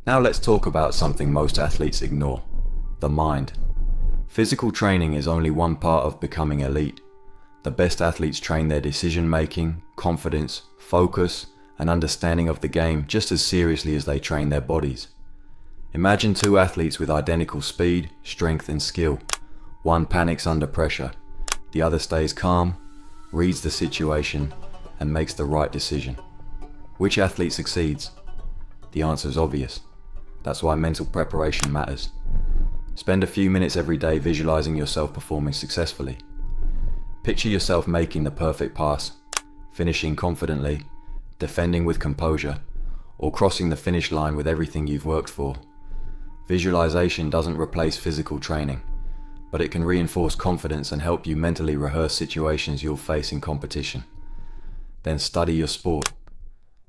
Now let's talk about something most athletes ignore: the mind. Physical training is only one part of becoming elite. The best athletes train their decision making, confidence, focus, and understanding of the game just as seriously as they train their bodies. Imagine two athletes with identical speed, strength, and skill. One panics under pressure, the other stays calm, reads the situation, and makes the right decision. Which athlete succeeds? The answer is obvious. That's why mental preparation matters. Spend a few minutes every day visualizing yourself performing successfully. Picture yourself making the perfect pass, finishing confidently, defending with composure, or crossing the finish line with everything you've worked for. Visualization doesn't replace physical training, but it can reinforce confidence and help you mentally rehearse situations you'll face in competition. Then study your sport.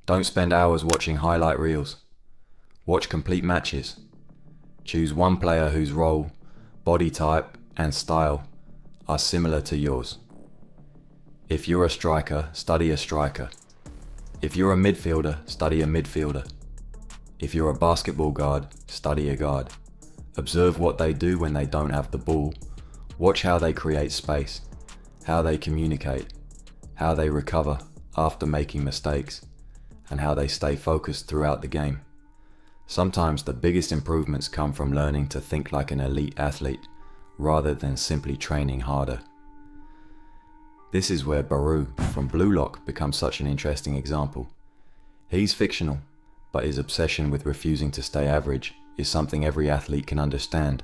Don't spend hours watching highlight reels. Watch complete matches. Choose one player whose role, body type, and style are similar to yours. If you're a striker, study a striker. If you're a midfielder, study a midfielder. If you're a basketball guard, study a guard. Observe what they do when they don't have the ball. Watch how they create space, how they communicate, how they recover after making mistakes, and how they stay focused throughout the game. Sometimes the biggest improvements come from learning to think like an elite athlete, rather than simply training harder. This is where Baru from Blue Lock becomes such an interesting example. He's fictional, but his obsession with refusing to stay average is something every athlete can understand.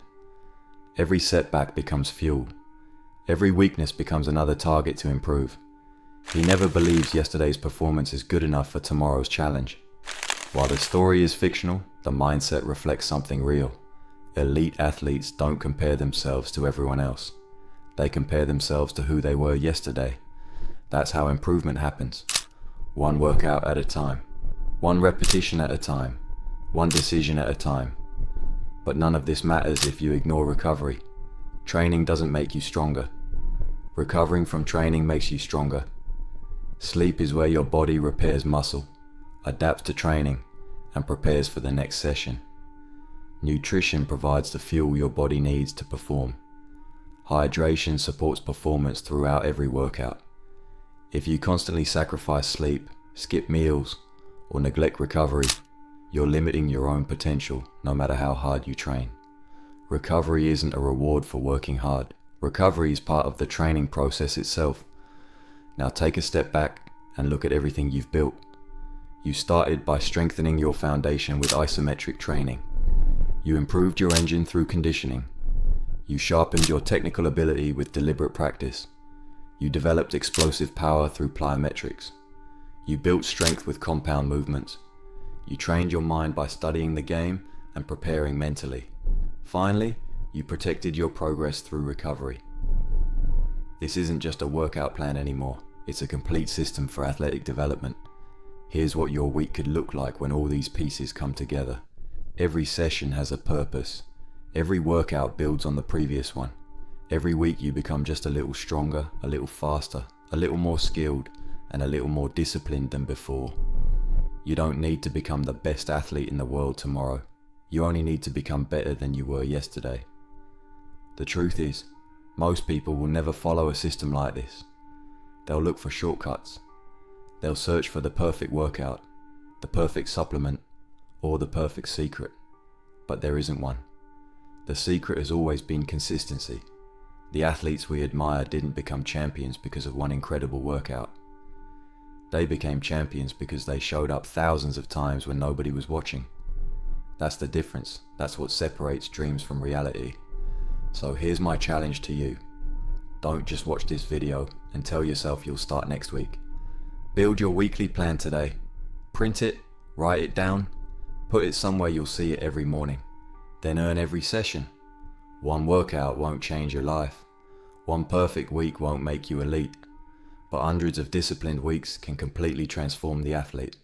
Every setback becomes fuel. Every weakness becomes another target to improve. He never believes yesterday's performance is good enough for tomorrow's challenge. While the story is fictional, the mindset reflects something real. Elite athletes don't compare themselves to everyone else. They compare themselves to who they were yesterday. That's how improvement happens. One workout at a time. One repetition at a time. One decision at a time. But none of this matters if you ignore recovery. Training doesn't make you stronger. Recovering from training makes you stronger. Sleep is where your body repairs muscle, adapts to training, and prepares for the next session. Nutrition provides the fuel your body needs to perform. Hydration supports performance throughout every workout. If you constantly sacrifice sleep, skip meals, or neglect recovery, you're limiting your own potential no matter how hard you train. Recovery isn't a reward for working hard. Recovery is part of the training process itself. Now take a step back and look at everything you've built. You started by strengthening your foundation with isometric training. You improved your engine through conditioning. You sharpened your technical ability with deliberate practice. You developed explosive power through plyometrics. You built strength with compound movements. You trained your mind by studying the game and preparing mentally. Finally, you protected your progress through recovery. This isn't just a workout plan anymore. It's a complete system for athletic development. Here's what your week could look like when all these pieces come together. Every session has a purpose. Every workout builds on the previous one. Every week you become just a little stronger, a little faster, a little more skilled, and a little more disciplined than before. You don't need to become the best athlete in the world tomorrow. You only need to become better than you were yesterday. The truth is, most people will never follow a system like this. They'll look for shortcuts. They'll search for the perfect workout, the perfect supplement, or the perfect secret. But there isn't one. The secret has always been consistency. The athletes we admire didn't become champions because of one incredible workout. They became champions because they showed up thousands of times when nobody was watching. That's the difference. That's what separates dreams from reality. So here's my challenge to you. Don't just watch this video and tell yourself you'll start next week. Build your weekly plan today. Print it, write it down, put it somewhere you'll see it every morning. Then earn every session. One workout won't change your life. One perfect week won't make you elite. But hundreds of disciplined weeks can completely transform the athlete.